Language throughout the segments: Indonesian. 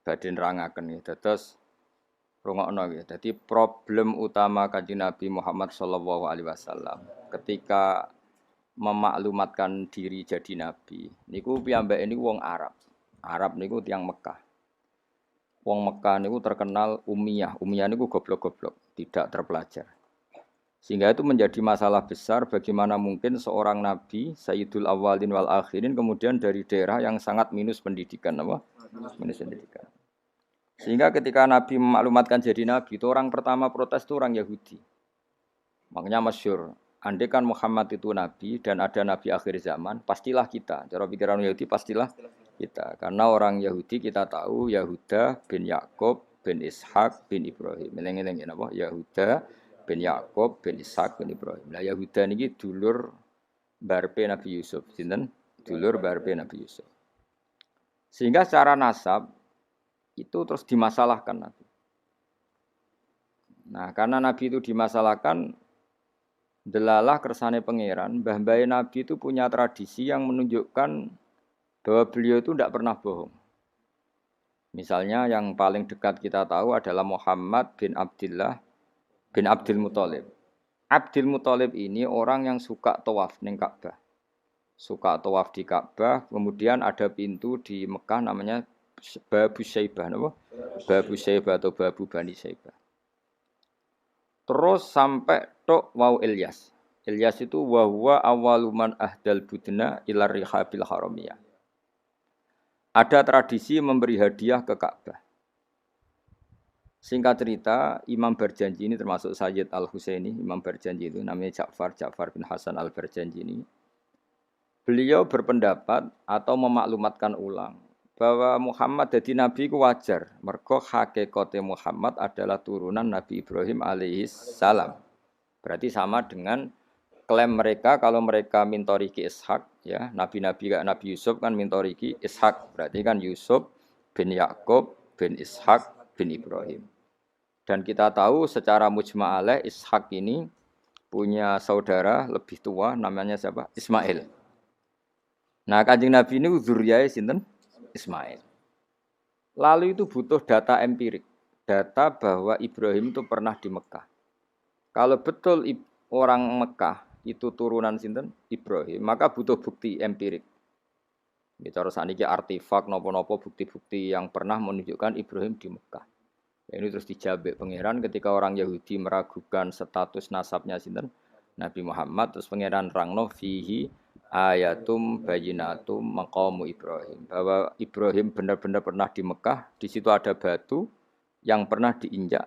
badhe nerangaken nggih. Dados rungokno nggih. Dadi problem utama Kanjeng Nabi Muhammad sallallahu alaihi wasallam ketika memaklumatkan diri jadi nabi niku piyambake niku wong Arab. Arab niku tiyang Mekah. Wong Mekah niku terkenal ummiyah. Ummiyah niku goblok-goblok, tidak terpelajar. Sehingga itu menjadi masalah besar bagaimana mungkin seorang nabi Sayyidul Awwalin wal Akhirin kemudian dari daerah yang sangat minus pendidikan apa? Minus pendidikan. Sehingga ketika Nabi memaklumatkan jadi nabi itu orang pertama protes itu orang Yahudi. Makanya masyhur, andai kan Muhammad itu nabi dan ada nabi akhir zaman, pastilah kita. Cara pikiran Yahudi pastilah kita. Karena orang Yahudi kita tahu Yahuda bin Yakub bin Ishak bin Ibrahim. Eling-eling napa? Yahuda bin Yakub bin Ishak bin Ibrahim. Lah Yahuda niki dulur mbarpe Nabi Yusuf. Sinten? Dulur mbarpe Nabi Yusuf. Sehingga secara nasab itu terus dimasalahkan Nabi. Nah, karena Nabi itu dimasalahkan, delalah kersane pangeran, mbah-mbah Nabi itu punya tradisi yang menunjukkan bahwa beliau itu tidak pernah bohong. Misalnya yang paling dekat kita tahu adalah Muhammad bin Abdullah bin Abdul Muthalib. Abdul Muthalib ini orang yang suka tawaf ning Ka'bah. Suka tawaf di Ka'bah, kemudian ada pintu di Mekah namanya Babu Syaibah, apa? Babu Syaibah atau Babu Bani Syaibah. Terus sampai tok wau Ilyas. Ilyas itu wa huwa awwaluman ahdal budna ila rihabil haramiyah. Ada tradisi memberi hadiah ke Ka'bah. Singkat cerita, Imam Barjanji ini termasuk Sayyid Al-Husaini, Imam Barjanji itu namanya Ja'far bin Hasan Al-Barjanji ini. Beliau berpendapat atau memaklumatkan ulang bahwa Muhammad jadi nabi ku wajar. Mergo hakikate Muhammad adalah turunan Nabi Ibrahim alaihi salam. Berarti sama dengan klaim mereka kalau mereka mintoriki Ishak, ya, nabi-nabi kayak Nabi Yusuf kan mintoriki Ishak. Berarti kan Yusuf bin Yakub bin Ishak bin Ibrahim. Dan kita tahu secara mujma' alaih Ishak ini punya saudara lebih tua namanya siapa? Ismail. Nah, Kanjeng Nabi ini dzurriyahe sinten? Ismail. Lalu itu butuh data empirik, data bahwa Ibrahim itu pernah di Mekah. Kalau betul orang Mekah itu turunan sinten? Ibrahim, maka butuh bukti empirik. Bicara saniki artefak nopo-nopo bukti-bukti yang pernah menunjukkan Ibrahim di Mekah. Ini terus dijabek pangeran ketika orang Yahudi meragukan status nasabnya sinten? Nabi Muhammad, terus pangeran rangno fihi ayatum bayinatum maqamu Ibrahim, bahwa Ibrahim benar-benar pernah di Mekah, di situ ada batu yang pernah diinjak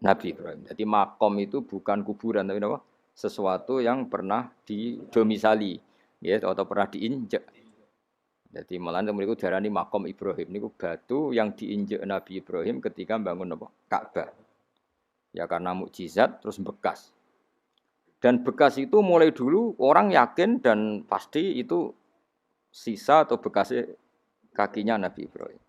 Nabi Ibrahim. Jadi makom itu bukan kuburan tapi apa? Sesuatu yang pernah didomisali, ya, atau pernah diinjak. Jadi malah mereka darani makom Ibrahim niku batu yang diinjak Nabi Ibrahim ketika bangun apa? Ka'bah. Ya karena mukjizat terus bekas. Dan bekas itu mulai dulu orang yakin dan pasti itu sisa atau bekasnya kakinya Nabi Ibrahim.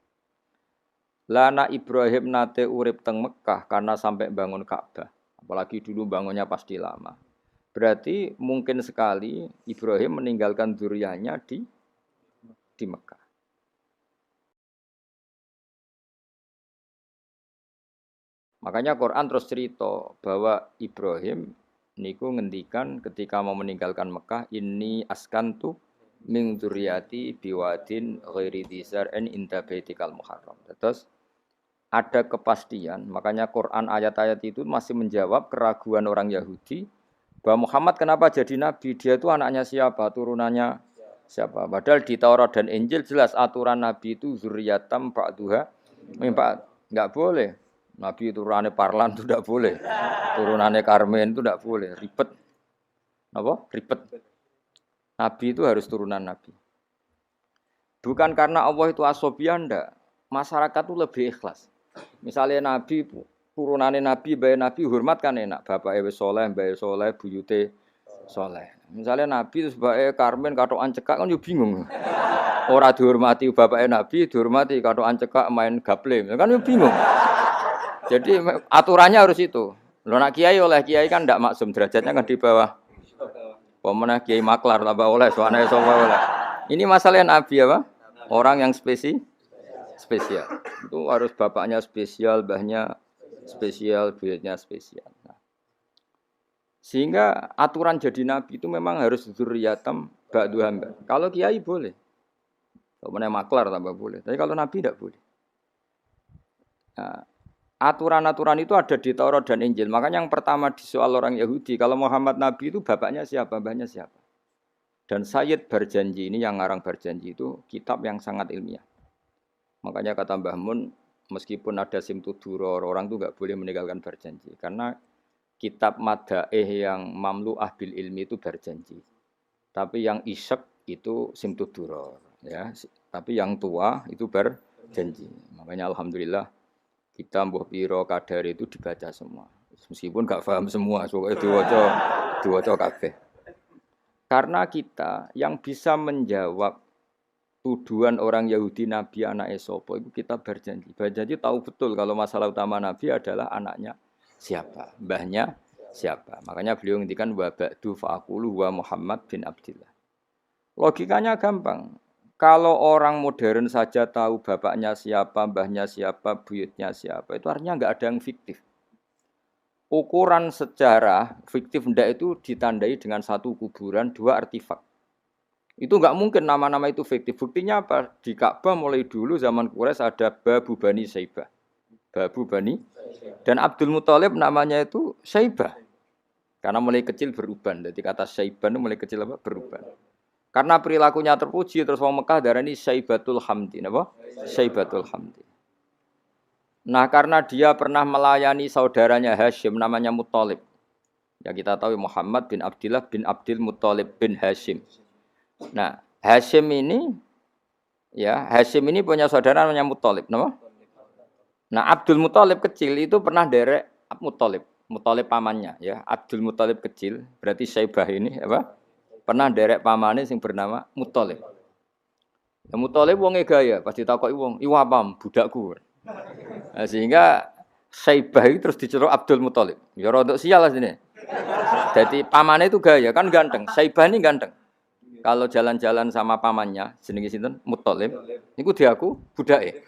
Lana Ibrahim nate urip teng Mekah karena sampai bangun Ka'bah. Apalagi dulu bangunnya pasti lama. Berarti mungkin sekali Ibrahim meninggalkan dzurriyyahnya di Mekah. Makanya Quran terus cerita bahwa Ibrahim niku ngendikan ketika mau meninggalkan Mekah, ini askantu min dzurriyyati biwadin ghairi dzar'in inda baitikal muharram. Terus ada kepastian, makanya Quran ayat-ayat itu masih menjawab keraguan orang Yahudi bahwa Muhammad kenapa jadi nabi? Dia itu anaknya siapa? Turunannya siapa? Padahal di Taurat dan Injil jelas aturan nabi itu dzurriyyatam ba'duha min ba'd. Enggak boleh. Nabi turunannya Parlan itu tidak boleh. Turunannya Karmen itu tidak boleh. Ribet. Apa? Ribet. Nabi itu harus turunan Nabi. Bukan karena Allah itu asobian, enggak. Masyarakat itu lebih ikhlas. Misalnya Nabi, turunannya Nabi, bayi Nabi, hormat kan enak. Bapak Ewe Soleh, bayi Soleh, buyute Soleh. Misalnya Nabi itu sebagai Karmen, katoan cekak kan juga bingung. Orang dihormati bapaknya Nabi, dihormati katoan cekak main gaple. Kan juga bingung. Jadi aturannya harus itu. Lo nak kiai oleh kiai kan tidak maksum, derajatnya kan di bawah. Pemenang kiai maklar tambah oleh, soalnya oleh. Ini masalah Nabi apa? Orang yang spesial. spesial. Itu harus bapaknya spesial, mbahnya spesial, buyutnya spesial. Nah, sehingga aturan jadi nabi itu memang harus dzurriyatam ba'du hamba. Kalau kiai boleh. Kalau mana maklar tambah boleh. Tapi kalau nabi tidak boleh. Nah, aturan-aturan itu ada di Taurat dan Injil. Makanya yang pertama disoal orang Yahudi, kalau Muhammad nabi itu bapaknya siapa, mbahnya siapa. Dan Sayyid Barjanji ini yang ngarang Barjanji itu kitab yang sangat ilmiah. Makanya kata Mbah Mun, meskipun ada simtuduror, orang itu enggak boleh meninggalkan Barjanji. Karena kitab madaih yang mamlu'ah bil ilmi itu Barjanji. Tapi yang isyek itu simtuduror. Ya. Tapi yang tua itu Barjanji. Makanya Alhamdulillah kita mbuh piro kadar itu dibaca semua. Meskipun enggak paham semua, soalnya diwaca kabeh. Karena kita yang bisa menjawab tuduhan orang Yahudi Nabi anak Esopo itu kita Barjanji. Barjanji tahu betul kalau masalah utama Nabi adalah anaknya siapa, mbahnya siapa. Makanya beliau ngendikan wa ba'du fa'aqulu wa Muhammad bin Abdillah. Logikanya gampang. Kalau orang modern saja tahu bapaknya siapa, mbahnya siapa, buyutnya siapa, itu artinya enggak ada yang fiktif. Ukuran sejarah fiktif ndak itu ditandai dengan satu kuburan, dua artefak. Itu enggak mungkin nama-nama itu fiktif. Buktinya apa? Di Ka'bah mulai dulu zaman Quraisy ada Babu Bani Saibah. Babu Bani dan Abdul Muthalib namanya itu Saibah. Karena mulai kecil beruban. Jadi kata Saibah itu mulai kecil apa? Beruban. Karena perilakunya terpuji terus orang Mekah darani Saibatul Hamdi, apa? Saibatul Hamdi. Nah, karena dia pernah melayani saudaranya Hashim namanya Muthalib. Ya kita tahu Muhammad bin Abdillah bin Abdul Muthalib bin Hashim. Nah, Hashim ini punya saudara namanya Muthalib, nama? Nah, Abdul Muthalib kecil itu pernah derek Muthalib pamannya, ya. Abdul Muthalib kecil, berarti Syaibah ini apa? Pernah derek pamannya yang bernama Muthalib. Ya, Muthalib wonge gaya, pasti takoki wong, "Iwa pam, budakku." Nah, sehingga Syaibah itu terus diceluk Abdul Muthalib. Ya rodok sial lah sini. Jadi pamannya itu gaya, kan ganteng. Syaibah ini ganteng. Kalau jalan-jalan sama pamannya, jenenge sinten? Muthalib. Niku diaku budake.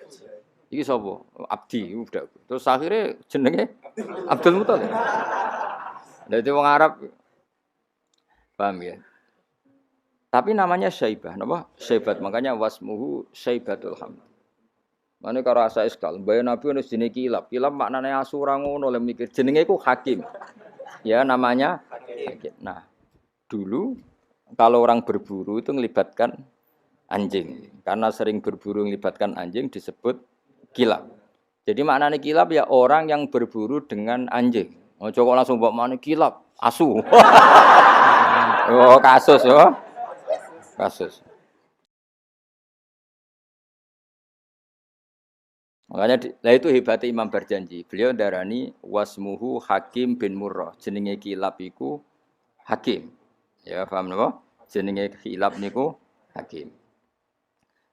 Iki sapa? Abdi, budakku. Terus akhirnya jenenge Abdul Muthalib. Dadi wong Arab paham ya. Tapi namanya Syaibah, napa? Syaibat. Makanya wasmuhu Syaibatul Hamd. Mane karo asa iskal, mbae Nabi ono jenenge Kilab. Kilab maknane asu ora ngono le mikir. Jenenge iku Hakim. Ya namanya Hakim. Nah, dulu kalau orang berburu itu melibatkan anjing. Karena sering berburu melibatkan anjing disebut Kilab. Jadi maknane Kilab ya orang yang berburu dengan anjing. Ojo kok langsung mbok maknane Kilab, asu. Oh, kasus yo. Kasus. Makanya lah itu hebatnya Imam Barjanji. Beliau darani wasmuhu Hakim bin Murrah. Jenenge Kilab iku Hakim. Ya paham napa? Jenenge Kilab niku Hakim.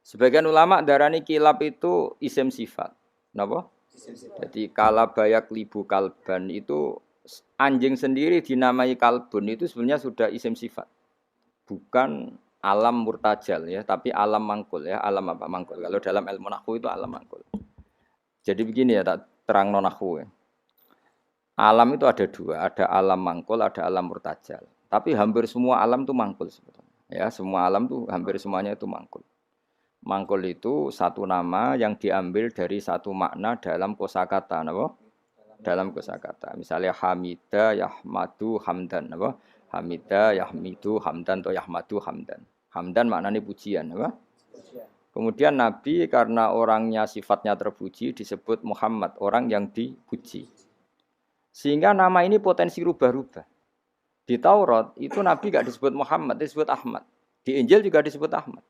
Sebagian ulama darani Kilab itu isim sifat. Napa? Jadi kalabayak libu kalban itu anjing sendiri dinamai kalbun itu sebenarnya sudah isim sifat. Bukan alam murtajal ya, tapi alam mangkul ya. Alam apa mangkul? Kalau dalam ilmu nahwu itu alam mangkul. Jadi begini ya, tak terang nonahwu. Alam itu ada dua, ada alam mangkul, ada alam murtajal. Tapi hampir semua alam itu mangkul sebetulnya. Ya, semua alam itu hampir semuanya itu mangkul. Mangkul itu satu nama yang diambil dari satu makna dalam kosakata, napa? Dalam kosakata. Misalnya Hamida, Yahmadu, Hamdan, napa? Hamida, Yahmidu, Hamdan atau Yahmadu, Hamdan. Hamdan maknanya pujian, napa? Kemudian Nabi karena orangnya sifatnya terpuji disebut Muhammad, orang yang dipuji. Sehingga nama ini potensi rubah-rubah. Di Taurat itu Nabi enggak disebut Muhammad, disebut Ahmad. Di Injil juga disebut Ahmad.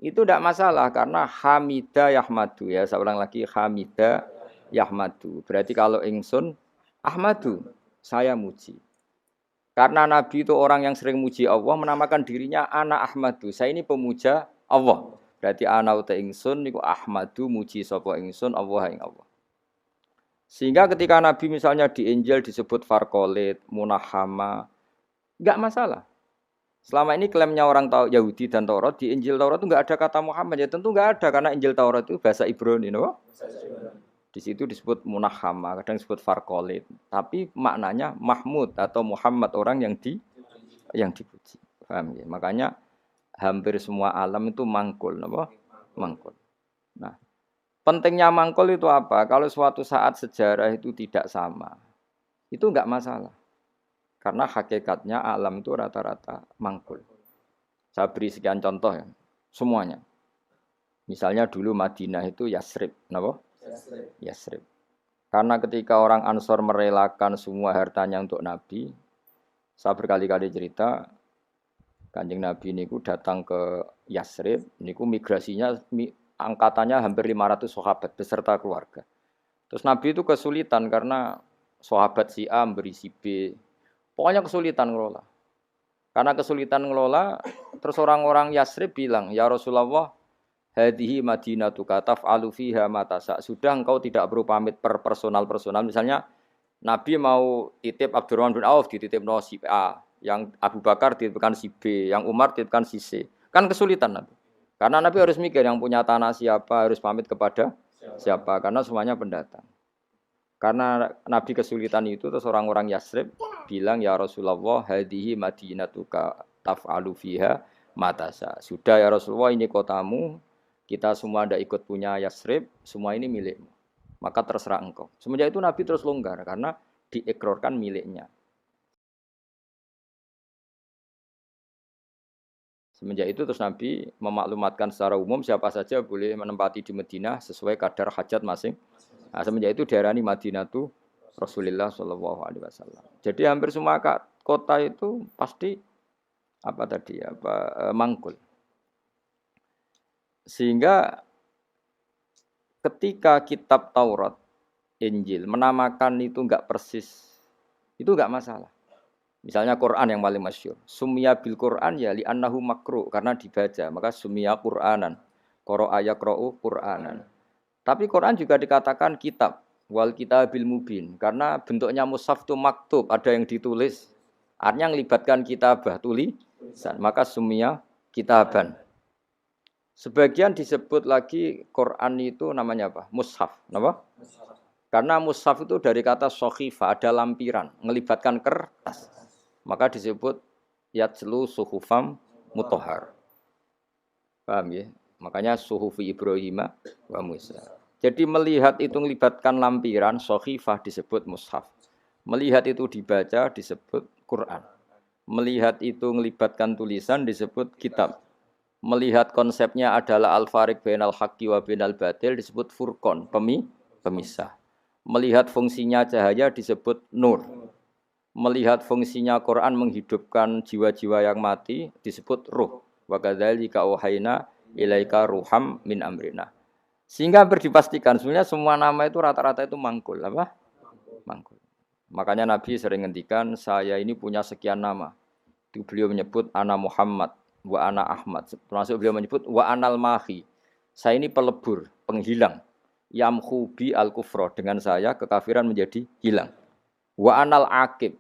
Itu tidak masalah karena Hamida Yahmadu ya, saya ulang lagi Hamida Yahmadu. Berarti kalau ingsun Ahmadu, saya muji. Karena Nabi itu orang yang sering muji Allah, menamakan dirinya Ana Ahmadu. Saya ini pemuja Allah. Berarti ana uta ingsun niku Ahmadu muji sapa ingsun Allah ing Allah. Sehingga ketika Nabi misalnya di Injil disebut Farqalit, Munahama, enggak masalah. Selama ini klaimnya orang tahu Yahudi dan Taurat di Injil Taurat itu nggak ada kata Muhammad, ya tentu nggak ada karena Injil Taurat itu bahasa Ibrani, no? Di situ disebut munahama, kadang disebut farqolid, tapi maknanya Mahmud atau Muhammad, orang yang dipuji. Paham ya? Makanya hampir semua alam itu mangkul, no? Mangkul. Nah, pentingnya mangkul itu apa? Kalau suatu saat sejarah itu tidak sama, itu enggak masalah. Karena hakikatnya alam itu rata-rata mangkul. Saya beri sekian contoh ya, semuanya. Misalnya dulu Madinah itu Yasrib, kenapa? Yasrib. Karena ketika orang Ansor merelakan semua hartanya untuk Nabi, saya berkali-kali cerita, Kanjeng Nabi niku datang ke Yasrib, niku migrasinya angkatannya hampir 500 sahabat beserta keluarga. Terus Nabi itu kesulitan karena sahabat si A beri si B. Pokoknya kesulitan ngelola. Karena kesulitan ngelola, terus orang-orang Yasrib bilang, "Ya Rasulullah, hadhihi madinatuka taf'alu fiha ma tasa." Sudah engkau tidak perlu pamit per personal. Misalnya Nabi mau titip Abdurrahman bin Auf dititip no si A, yang Abu Bakar dititipkan si B, yang Umar dititipkan si C. Kan kesulitan Nabi. Karena Nabi harus mikir yang punya tanah siapa, harus pamit kepada siapa, karena semuanya pendatang. Karena Nabi kesulitan itu, terus orang-orang Yasrib bilang, "Ya Rasulullah, hadhihi madinatuka taf'alu fiha matasa." Sudah ya Rasulullah, ini kotamu, kita semua tidak ikut punya Yasrib, semua ini milikmu. Maka terserah engkau. Semenjak itu Nabi terus longgar, karena diekrorkan miliknya. Semenjak itu terus Nabi memaklumatkan secara umum siapa saja boleh menempati di Madinah sesuai kadar hajat masing. Nah, semenjak itu diarani Madinatu Rasulullah Shallallahu Alaihi Wasallam. Jadi hampir semua kota itu pasti mangkul. Sehingga ketika kitab Taurat, Injil menamakan itu enggak persis, itu enggak masalah. Misalnya Quran yang paling masyhur, sumya bil Quran ya li annahu makru, karena dibaca, maka sumya Quranan. Qara'a yaqra'u Quranan. Tapi Quran juga dikatakan kitab, wal kitabil mubin, karena bentuknya mushaf itu maktub, ada yang ditulis. Artinya melibatkan kitabah, tulisan, maka sumya kitaban. Sebagian disebut lagi Quran itu namanya apa? Mushaf, apa? Karena mushaf itu dari kata sohifa, ada lampiran, melibatkan kertas. Maka disebut yatslu suhufam mutohar. Paham ya? Makanya suhufi Ibrahim wa Musa. Jadi melihat itu melibatkan lampiran, sohifah disebut mushaf. Melihat itu dibaca disebut Quran. Melihat itu melibatkan tulisan disebut kitab. Melihat konsepnya adalah al-fariq bainal haqqi wa bainal batil disebut furqan, pemisah. Melihat fungsinya cahaya disebut nur. Melihat fungsinya Quran menghidupkan jiwa-jiwa yang mati disebut ruh. Wa kadzalika auhayna ilaika ruham min amrina. Sehingga dipastikan sebenarnya semua nama itu rata-rata itu mangkul, apa? Mangkul. Makanya Nabi sering ngendikan, saya ini punya sekian nama. Itu beliau menyebut ana Muhammad wa ana Ahmad. Termasuk beliau menyebut wa anal mahi. Saya ini pelebur, penghilang. Yamhu bi al kufra, dengan saya kekafiran menjadi hilang. Wa anal akib.